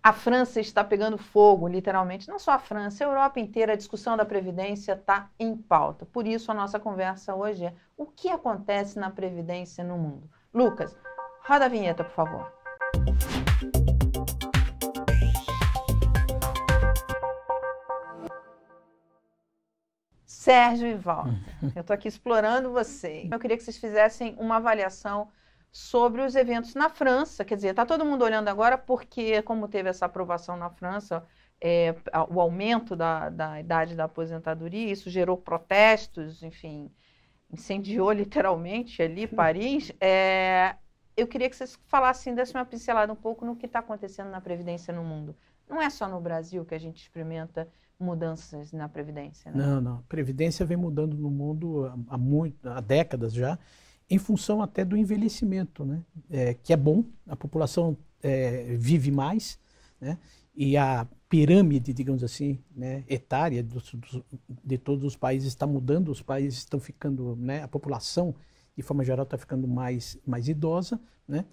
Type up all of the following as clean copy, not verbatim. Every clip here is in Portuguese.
A França está pegando fogo, literalmente. Não só a França, a Europa inteira, a discussão da Previdência está em pauta. Por isso, a nossa conversa hoje é o que acontece na Previdência no mundo. Lucas, roda a vinheta, por favor. Sérgio e Walter, eu estou aqui explorando vocês. Eu queria que vocês fizessem uma avaliação sobre os eventos na França. Quer dizer, está todo mundo olhando agora porque, como teve essa aprovação na França, o aumento da idade da aposentadoria, isso gerou protestos, enfim, incendiou literalmente ali Paris. Eu queria que vocês falassem, dessem uma pincelada um pouco no que está acontecendo na Previdência no mundo. Não é só no Brasil que a gente experimenta mudanças na Previdência, né? Não. A Previdência vem mudando no mundo há décadas já, em função até do envelhecimento, né? Que é bom, a população vive mais, né? E a pirâmide, digamos assim, né, etária de todos os países está mudando, os países estão ficando, né, a população, de forma geral, está ficando mais idosa, né?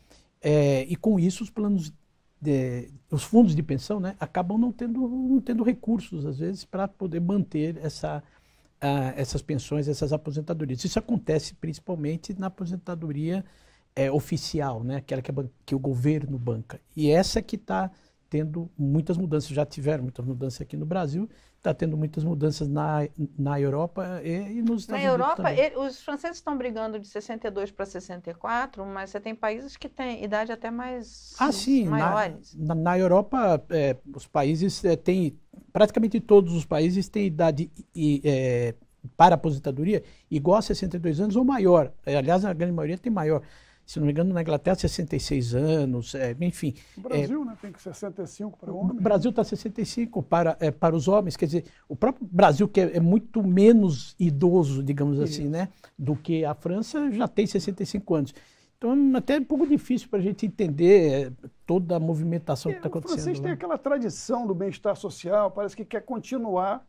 E com isso os fundos de pensão, né, acabam não tendo recursos, às vezes, para poder manter essas pensões, essas aposentadorias. Isso acontece principalmente na aposentadoria oficial, né, aquela que o governo banca. E essa que está tendo muitas mudanças, já tiveram muitas mudanças aqui no Brasil, está tendo muitas mudanças na Europa e nos Estados Unidos. Na Europa, os franceses estão brigando de 62 para 64, mas você tem países que têm idade até mais maiores. Na Europa, os países têm, praticamente todos os países têm idade para aposentadoria igual a 62 anos ou maior. Aliás, a grande maioria tem maior. Se não me engano, na Inglaterra, 66 anos, enfim. O Brasil, né, tem que 65 para homens. O Brasil está 65 para os homens, quer dizer, o próprio Brasil, que é muito menos idoso, digamos assim, né, do que a França, já tem 65 anos. Então, até é um pouco difícil para a gente entender toda a movimentação que está acontecendo. O francês tem aquela tradição do bem-estar social, parece que quer continuar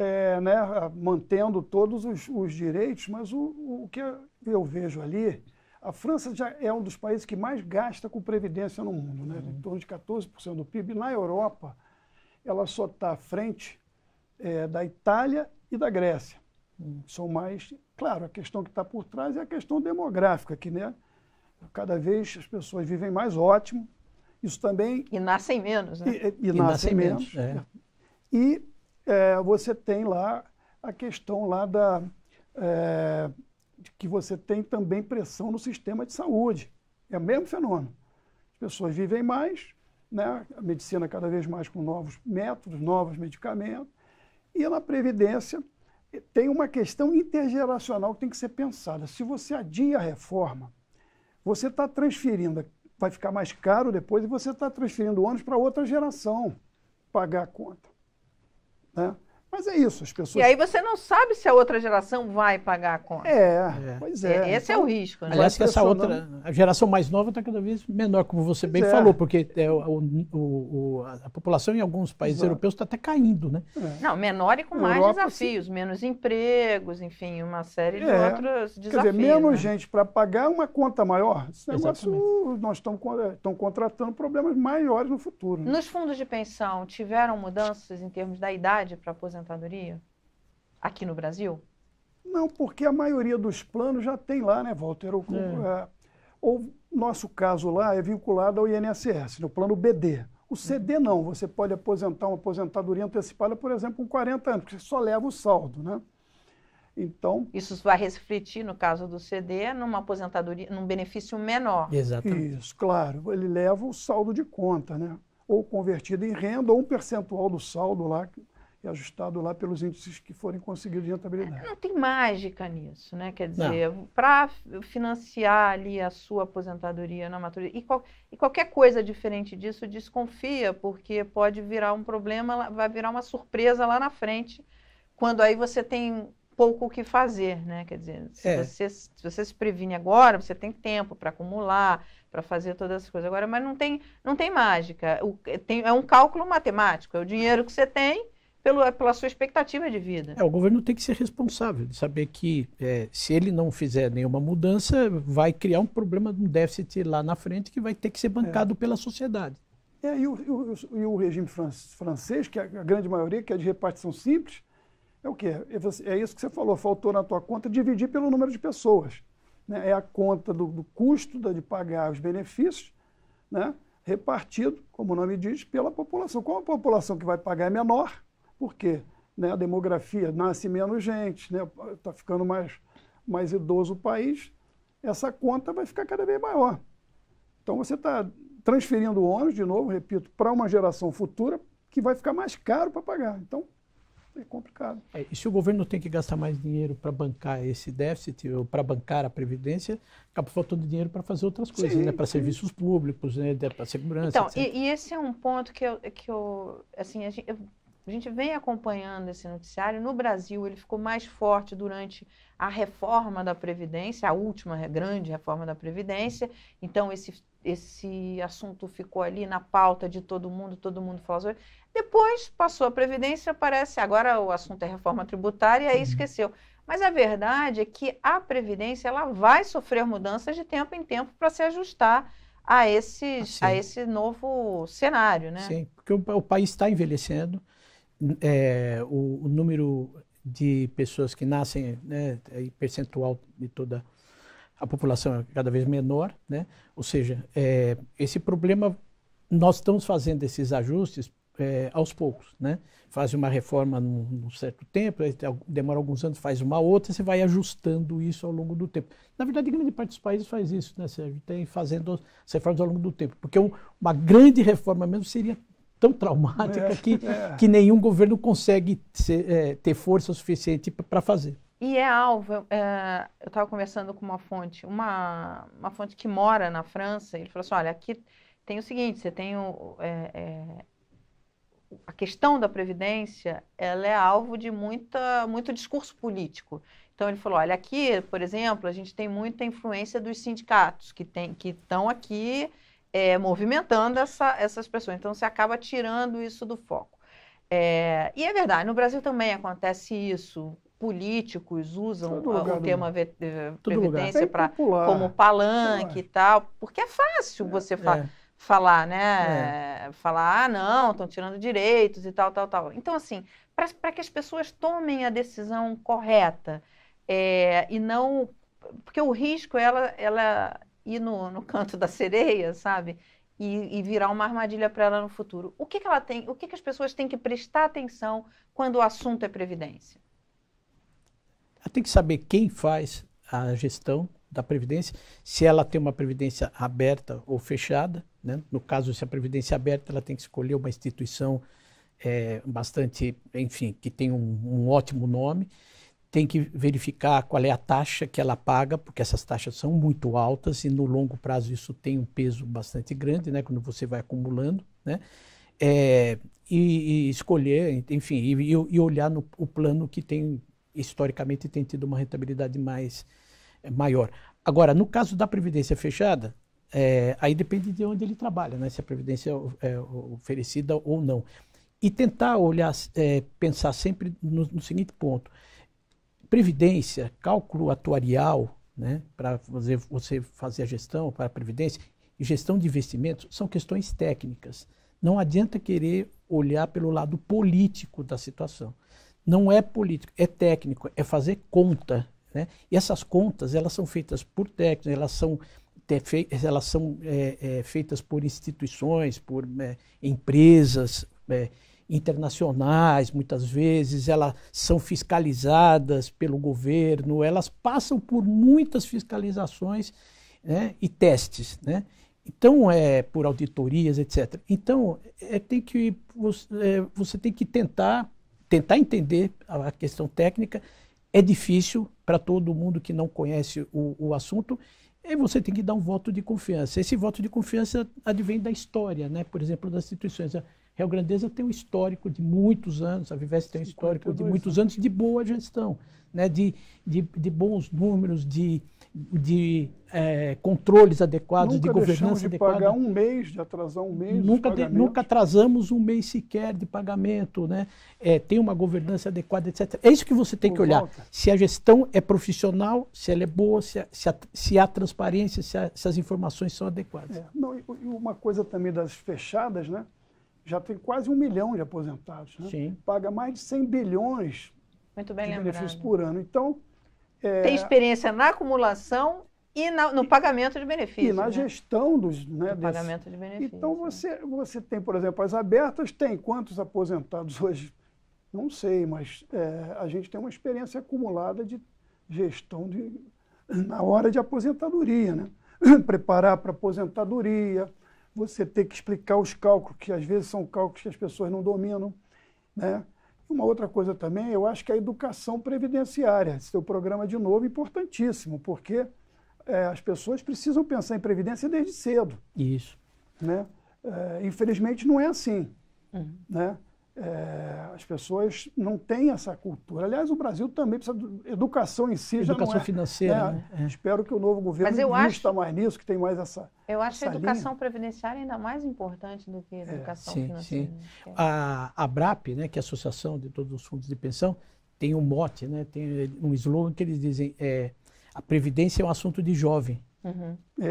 né, mantendo todos os direitos, mas o que eu vejo ali... A França já é um dos países que mais gasta com previdência no mundo, né? Em torno de 14% do PIB. Na Europa, ela só está à frente da Itália e da Grécia. São mais... Claro, a questão que está por trás é a questão demográfica, que, né, cada vez as pessoas vivem mais ótimo. Isso também... E nascem menos, né? E nascem menos. E você tem lá a questão lá que você tem também pressão no sistema de saúde. É o mesmo fenômeno. As pessoas vivem mais, né? A medicina cada vez mais com novos métodos, novos medicamentos. E na Previdência tem uma questão intergeracional que tem que ser pensada. Se você adia a reforma, você está transferindo, vai ficar mais caro depois, e você está transferindo ônus para outra geração pagar a conta, né? Mas é isso, as pessoas... E aí você não sabe se a outra geração vai pagar a conta. Pois é. Esse é o risco, né? Aliás, que a geração mais nova está cada vez menor, como você bem falou, porque a população em alguns países europeus está até caindo, né? Não, menor e com mais desafios, menos empregos, enfim, uma série de outros desafios. Quer dizer, menos gente para pagar uma conta maior. Esse negócio, nós estamos contratando problemas maiores no futuro. Né? Nos fundos de pensão, tiveram mudanças em termos da idade para aposentadoria aqui no Brasil? Não, porque a maioria dos planos já tem lá, né, Walter? O nosso caso lá é vinculado ao INSS, no plano BD. O CD não, você pode aposentar uma aposentadoria antecipada, por exemplo, com 40 anos, porque você só leva o saldo, né? Então... Isso vai refletir, no caso do CD, numa aposentadoria, num benefício menor. Exatamente. Isso, claro. Ele leva o saldo de conta, né? Ou convertido em renda, ou um percentual do saldo lá, ajustado lá pelos índices que forem conseguidos de rentabilidade. Não tem mágica nisso, né? Quer dizer, para financiar ali a sua aposentadoria na maturidade, e qualquer coisa diferente disso, desconfia, porque pode virar um problema, vai virar uma surpresa lá na frente, quando aí você tem pouco o que fazer, né? Quer dizer, se você se previne agora, você tem tempo para acumular, para fazer todas as coisas. Agora, mas não tem mágica. É um cálculo matemático, é o dinheiro que você tem pela sua expectativa de vida. O governo tem que ser responsável, de saber que se ele não fizer nenhuma mudança, vai criar um problema, um déficit lá na frente que vai ter que ser bancado pela sociedade. E o regime francês, que a grande maioria, que é de repartição simples, é o quê? É isso que você falou, faltou na tua conta dividir pelo número de pessoas. Né? É a conta do custo de pagar os benefícios, né? Repartido, como o nome diz, pela população. Como a população que vai pagar é menor, por quê? Né? A demografia, nasce menos gente, né? Está ficando mais idoso o país, essa conta vai ficar cada vez maior. Então você está transferindo o ônus, de novo, repito, para uma geração futura que vai ficar mais caro para pagar. Então, é complicado. E se o governo tem que gastar mais dinheiro para bancar esse déficit, ou para bancar a Previdência, acaba faltando dinheiro para fazer outras coisas, né? Para serviços públicos, né? Para segurança, então, etc. E esse é um ponto que eu assim, a gente vem acompanhando esse noticiário. No Brasil, ele ficou mais forte durante a reforma da Previdência, a última grande reforma da Previdência. Então, esse assunto ficou ali na pauta de todo mundo falou sobre. Depois passou a Previdência, parece, agora o assunto é reforma tributária, e aí esqueceu. Mas a verdade é que a Previdência ela vai sofrer mudanças de tempo em tempo para se ajustar a esse novo cenário, né? Sim, porque o país está envelhecendo, o número de pessoas que nascem, né, percentual de toda a população é cada vez menor, né? Ou seja, esse problema, nós estamos fazendo esses ajustes aos poucos, né? Faz uma reforma num certo tempo, demora alguns anos, faz uma outra, você vai ajustando isso ao longo do tempo. Na verdade, grande parte dos países faz isso, né, Sérgio? Tem fazendo as reformas ao longo do tempo, porque uma grande reforma mesmo seria tão traumática que nenhum governo consegue ter força suficiente para fazer. E é alvo. Eu estava conversando com uma fonte que mora na França, e ele falou assim, olha, aqui tem o seguinte, você tem a questão da Previdência, ela é alvo de muito discurso político. Então ele falou, olha, aqui, por exemplo, a gente tem muita influência dos sindicatos que estão aqui movimentando essas pessoas. Então você acaba tirando isso do foco. E é verdade, no Brasil também acontece isso. Políticos usam o tema Previdência como palanque e tal, porque é fácil você falar, né? Falar, não, estão tirando direitos e tal. Então, assim, para que as pessoas tomem a decisão correta e não... Porque o risco é ela ir no canto da sereia, sabe? E virar uma armadilha para ela no futuro. O que as pessoas têm que prestar atenção quando o assunto é Previdência? Tem que saber quem faz a gestão da Previdência, se ela tem uma Previdência aberta ou fechada, né? No caso, se a Previdência é aberta, ela tem que escolher uma instituição bastante, enfim, que tem um ótimo nome, tem que verificar qual é a taxa que ela paga, porque essas taxas são muito altas e no longo prazo isso tem um peso bastante grande, né? Quando você vai acumulando, né? E escolher, enfim, e olhar o plano que tem historicamente tem tido uma rentabilidade maior. Agora, no caso da Previdência fechada, aí depende de onde ele trabalha, né? Se a Previdência é oferecida ou não. E tentar olhar, pensar sempre no seguinte ponto. Previdência, cálculo atuarial, né? Para você fazer a gestão para a Previdência, e gestão de investimentos são questões técnicas. Não adianta querer olhar pelo lado político da situação. Não é político, é técnico, é fazer conta, né? E essas contas, elas são feitas por técnicos, elas são feitas por instituições, por empresas internacionais, muitas vezes, elas são fiscalizadas pelo governo, elas passam por muitas fiscalizações, né, e testes, né? Então, por auditorias, etc. Então, você tem que tentar entender a questão técnica. É difícil para todo mundo que não conhece o assunto, e você tem que dar um voto de confiança. Esse voto de confiança advém da história, né? Por exemplo, das instituições. Rio Grandeza tem um histórico de muitos anos, a Vivest tem um histórico de muitos anos de boa gestão, né? de bons números, de controles adequados, de governança adequada. Nunca deixamos de pagar um mês, de atrasar um mês. Nunca atrasamos um mês sequer de pagamento, né? Tem uma governança adequada, etc. É isso que você tem que olhar. Se a gestão é profissional, se ela é boa, se há transparência, se as informações são adequadas. Não, e uma coisa também das fechadas, né? Já tem quase 1 milhão de aposentados, né? Sim. Paga mais de 100 bilhões Muito bem de benefícios lembrado. por ano. Então, tem experiência na acumulação e no pagamento de benefícios. E na gestão dos pagamento de benefícios. Então, você tem, por exemplo, as abertas, tem quantos aposentados hoje? Não sei, mas a gente tem uma experiência acumulada de gestão na hora de aposentadoria, né? Preparar para aposentadoria, você ter que explicar os cálculos, que às vezes são cálculos que as pessoas não dominam, né? Uma outra coisa também, eu acho que a educação previdenciária, esse teu programa de novo, é importantíssimo, porque as pessoas precisam pensar em previdência desde cedo. Isso. Né? Infelizmente não é assim. Né? As pessoas não têm essa cultura. Aliás, o Brasil também precisa de educação em si. Educação já não é, financeira. Né? Espero que o novo governo invista mais nisso, que tem mais essa. Eu acho a educação linha. Previdenciária ainda mais importante do que a educação financeira. Sim. A ABRAP, né, que é a Associação de Todos os Fundos de Pensão, tem um mote, né, tem um slogan que eles dizem: a previdência é um assunto de jovem.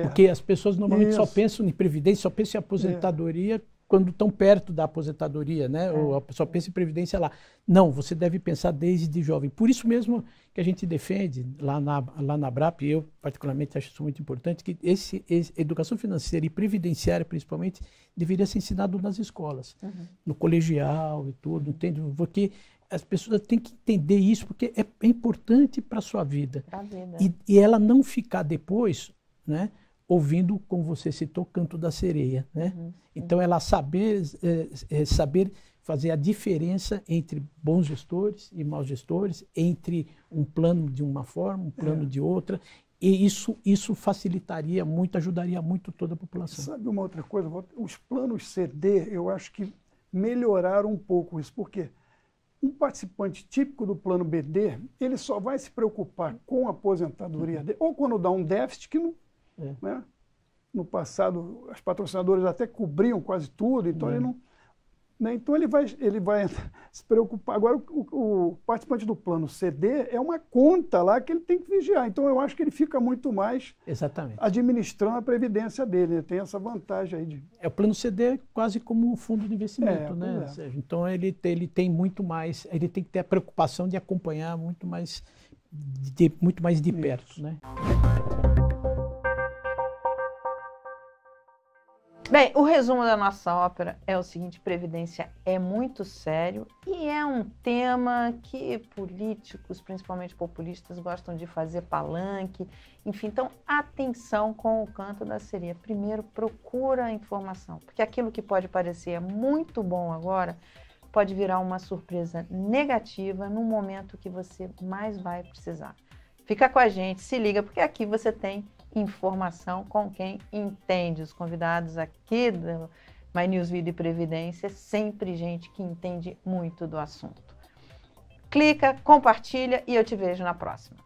Porque as pessoas normalmente só pensam em previdência, só pensam em aposentadoria quando estão perto da aposentadoria, né? Ou a pessoa pensa em previdência lá. Não, você deve pensar desde jovem. Por isso mesmo que a gente defende lá na ABRAP, e eu particularmente acho isso muito importante, que educação financeira e previdenciária, principalmente, deveria ser ensinado nas escolas, no colegial e tudo, entende? Porque as pessoas têm que entender isso, porque é importante para a sua vida. E ela não ficar depois, né, ouvindo, como você citou, Canto da Sereia, né? Então, ela saber fazer a diferença entre bons gestores e maus gestores, entre um plano de uma forma, um plano de outra, e isso facilitaria muito, ajudaria muito toda a população. Sabe uma outra coisa? Os planos CD, eu acho que melhoraram um pouco isso, porque um participante típico do plano BD, ele só vai se preocupar com a aposentadoria dele, ou quando dá um déficit que não... Né? No passado, as patrocinadoras até cobriam quase tudo, então ele não... Né? Então ele vai se preocupar. Agora, o participante do plano CD é uma conta lá que ele tem que vigiar. Então eu acho que ele fica muito mais administrando a previdência dele. Ele tem essa vantagem aí de... O plano CD é quase como um fundo de investimento, né? Então ele tem muito mais, ele tem que ter a preocupação de acompanhar muito mais de perto, né? Bem, o resumo da nossa ópera é o seguinte: previdência é muito sério e é um tema que políticos, principalmente populistas, gostam de fazer palanque. Enfim, então, atenção com o Canto da Sereia. Primeiro, procura a informação, porque aquilo que pode parecer muito bom agora pode virar uma surpresa negativa no momento que você mais vai precisar. Fica com a gente, se liga, porque aqui você tem informação com quem entende. Os convidados aqui do My News Vida e Previdência, sempre gente que entende muito do assunto. Clica, compartilha e eu te vejo na próxima.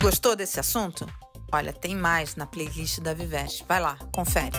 Gostou desse assunto? Olha, tem mais na playlist da Vivest. Vai lá, confere.